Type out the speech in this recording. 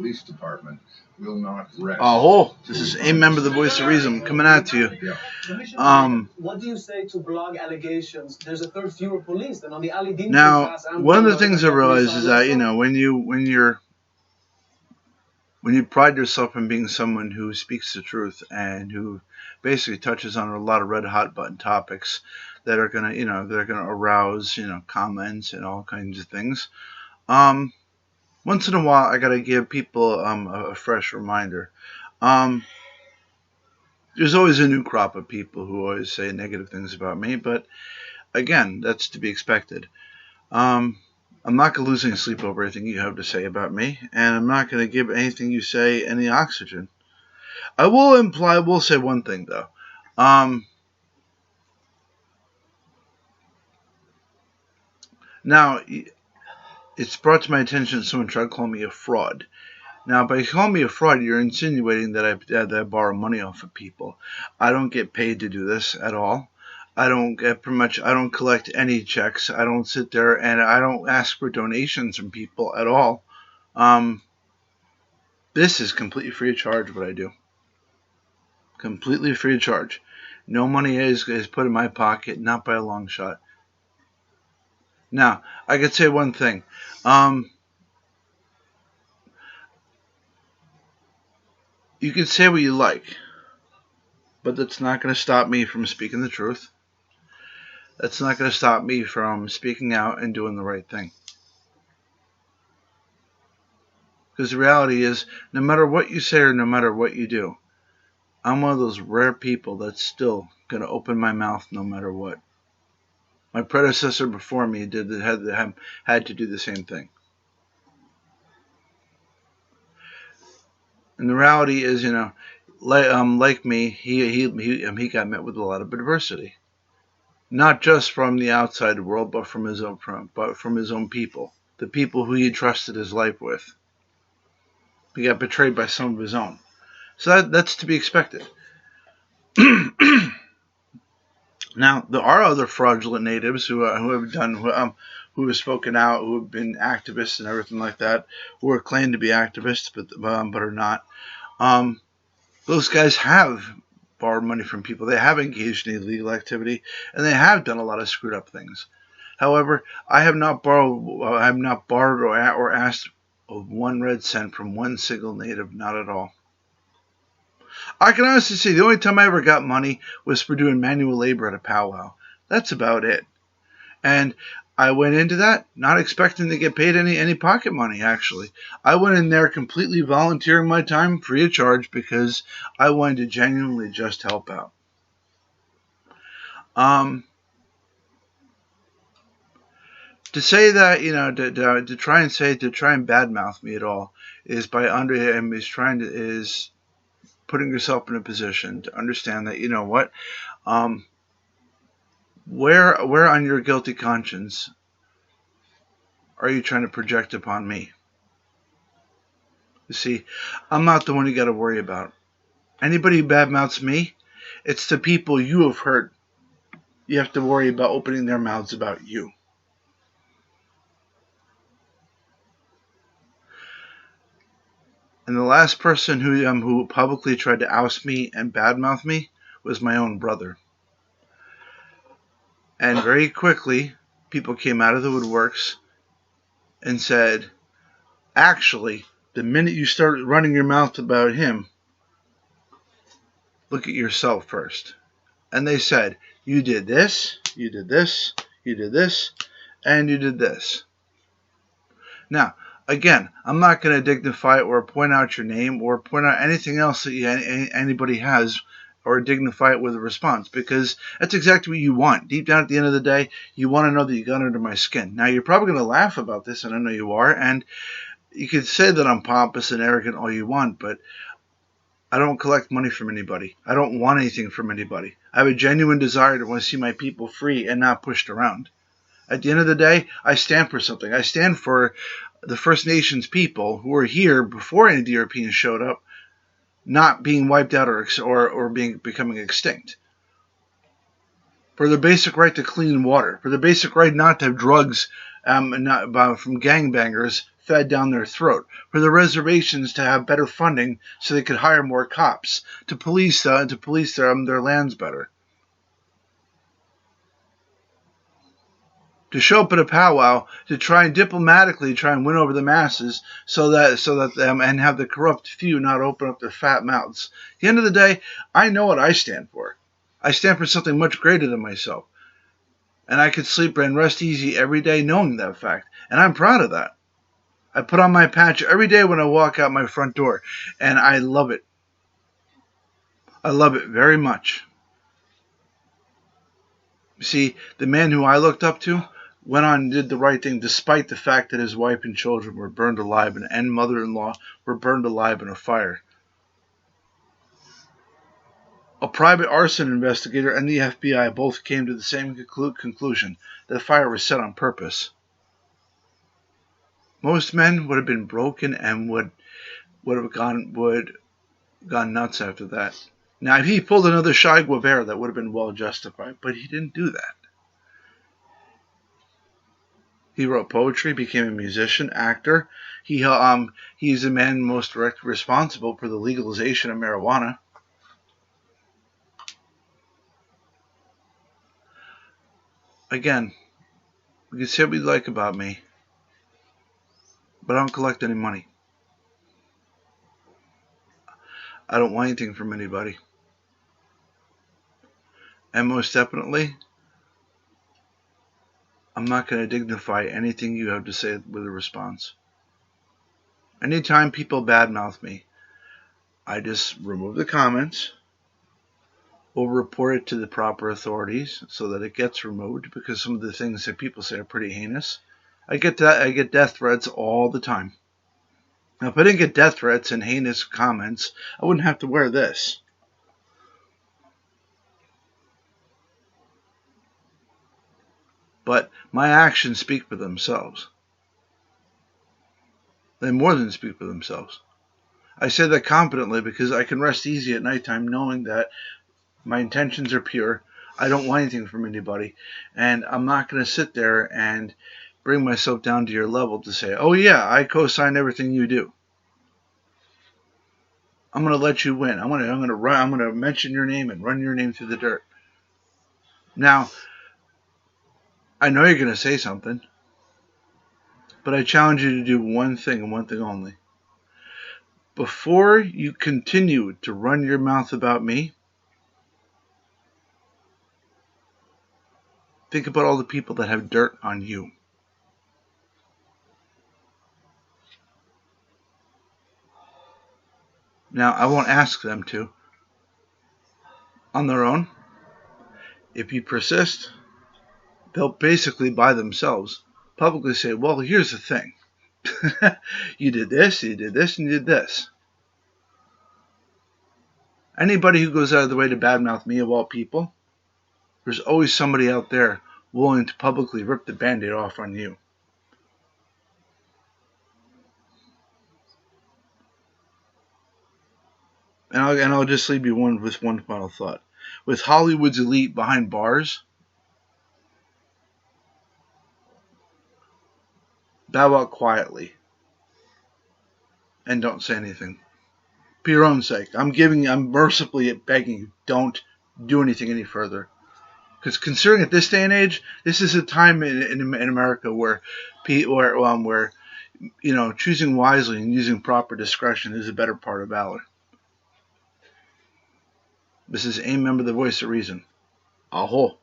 police department will not rest. Oh, this is a member of the Voice of Reason coming at you. What do you say to blog allegations? There's a third fewer police than on the Ali Din Now, one of the things I realize is that when you pride yourself in being someone who speaks the truth and who basically touches on a lot of red hot button topics that are gonna arouse comments and all kinds of things. Once in a while, I gotta give people a fresh reminder. There's always a new crop of people who always say negative things about me, but again, that's to be expected. I'm not going to lose any sleep over anything you have to say about me, and I'm not going to give anything you say any oxygen. I will say one thing, though. Now, it's brought to my attention that someone tried to call me a fraud. Now, by calling me a fraud, you're insinuating that I borrow money off of people. I don't get paid to do this at all. I don't collect any checks. I don't sit there and I don't ask for donations from people at all. This is completely free of charge what I do. Completely free of charge. No money is put in my pocket, not by a long shot. Now, I could say one thing. You can say what you like, but that's not going to stop me from speaking the truth. That's not going to stop me from speaking out and doing the right thing. Because the reality is, no matter what you say or no matter what you do, I'm one of those rare people that's still going to open my mouth no matter what. My predecessor before me had to do the same thing. And the reality is, like me, he got met with a lot of adversity. Not just from the outside world, but from his own people, the people who he trusted his life with. He got betrayed by some of his own, so that's to be expected. Now, there are other fraudulent natives who have spoken out, who have been activists and everything like that, who are claimed to be activists, but are not. Those guys have borrowed money from people. They have engaged in illegal activity, and they have done a lot of screwed up things. However, I have not borrowed or asked of 1 red cent from one single native, not at all. I can honestly say the only time I ever got money was for doing manual labor at a powwow. That's about it. And I went into that not expecting to get paid any pocket money, actually. I went in there completely volunteering my time free of charge because I wanted to genuinely just help out. To say that, to try and badmouth me at all is putting yourself in a position to understand that, where on your guilty conscience are you trying to project upon me? You see, I'm not the one you got to worry about. Anybody who badmouths me, it's the people you have hurt. You have to worry about opening their mouths about you. And the last person who publicly tried to oust me and badmouth me was my own brother. And very quickly, people came out of the woodworks and said, actually, the minute you started running your mouth about him, look at yourself first. And they said, you did this, you did this, you did this, and you did this. Now, again, I'm not going to dignify or point out your name or point out anything else that anybody has or dignify it with a response, because that's exactly what you want. Deep down at the end of the day, you want to know that you got under my skin. Now, you're probably going to laugh about this, and I know you are, and you could say that I'm pompous and arrogant all you want, but I don't collect money from anybody. I don't want anything from anybody. I have a genuine desire to want to see my people free and not pushed around. At the end of the day, I stand for something. I stand for the First Nations people who were here before any of the Europeans showed up, not being wiped out or becoming extinct. For the basic right to clean water. For the basic right not to have drugs from gangbangers fed down their throat, for the reservations to have better funding so they could hire more cops to police their lands better. To show up at a powwow to try and diplomatically win over the masses so that them and have the corrupt few not open up their fat mouths. At the end of the day, I know what I stand for. I stand for something much greater than myself. And I could sleep and rest easy every day knowing that fact. And I'm proud of that. I put on my patch every day when I walk out my front door. And I love it. I love it very much. See, the man who I looked up to went on and did the right thing despite the fact that his wife and children were burned alive and mother-in-law were burned alive in a fire. A private arson investigator and the FBI both came to the same conclusion, that the fire was set on purpose. Most men would have been broken and would have gone nuts after that. Now, if he pulled another Che Guevara, that would have been well justified, but he didn't do that. He wrote poetry, became a musician, actor. He's the man most directly responsible for the legalization of marijuana. Again, we can say what we like about me, but I don't collect any money. I don't want anything from anybody. And most definitely, I'm not going to dignify anything you have to say with a response. Anytime people badmouth me, I just remove the comments or report it to the proper authorities so that it gets removed, because some of the things that people say are pretty heinous. I get death threats all the time. Now, if I didn't get death threats and heinous comments, I wouldn't have to wear this. But my actions speak for themselves. They more than speak for themselves. I say that confidently because I can rest easy at nighttime knowing that my intentions are pure. I don't want anything from anybody. And I'm not going to sit there and bring myself down to your level to say, oh yeah, I co-sign everything you do. I'm going to let you win. I'm going to mention your name and run your name through the dirt. Now, I know you're going to say something, but I challenge you to do one thing and one thing only. Before you continue to run your mouth about me, think about all the people that have dirt on you. Now, I won't ask them to. On their own, if you persist, they'll basically by themselves publicly say, well, here's the thing. You did this, and you did this. Anybody who goes out of the way to badmouth me of all people, there's always somebody out there willing to publicly rip the Band-Aid off on you. And I'll just leave you with one final thought. With Hollywood's elite behind bars, bow out quietly and don't say anything. For your own sake. I'm mercifully begging you, don't do anything any further. Because considering at this day and age, this is a time in America where choosing wisely and using proper discretion is a better part of valor. This is AIM member, the voice of reason. Aho.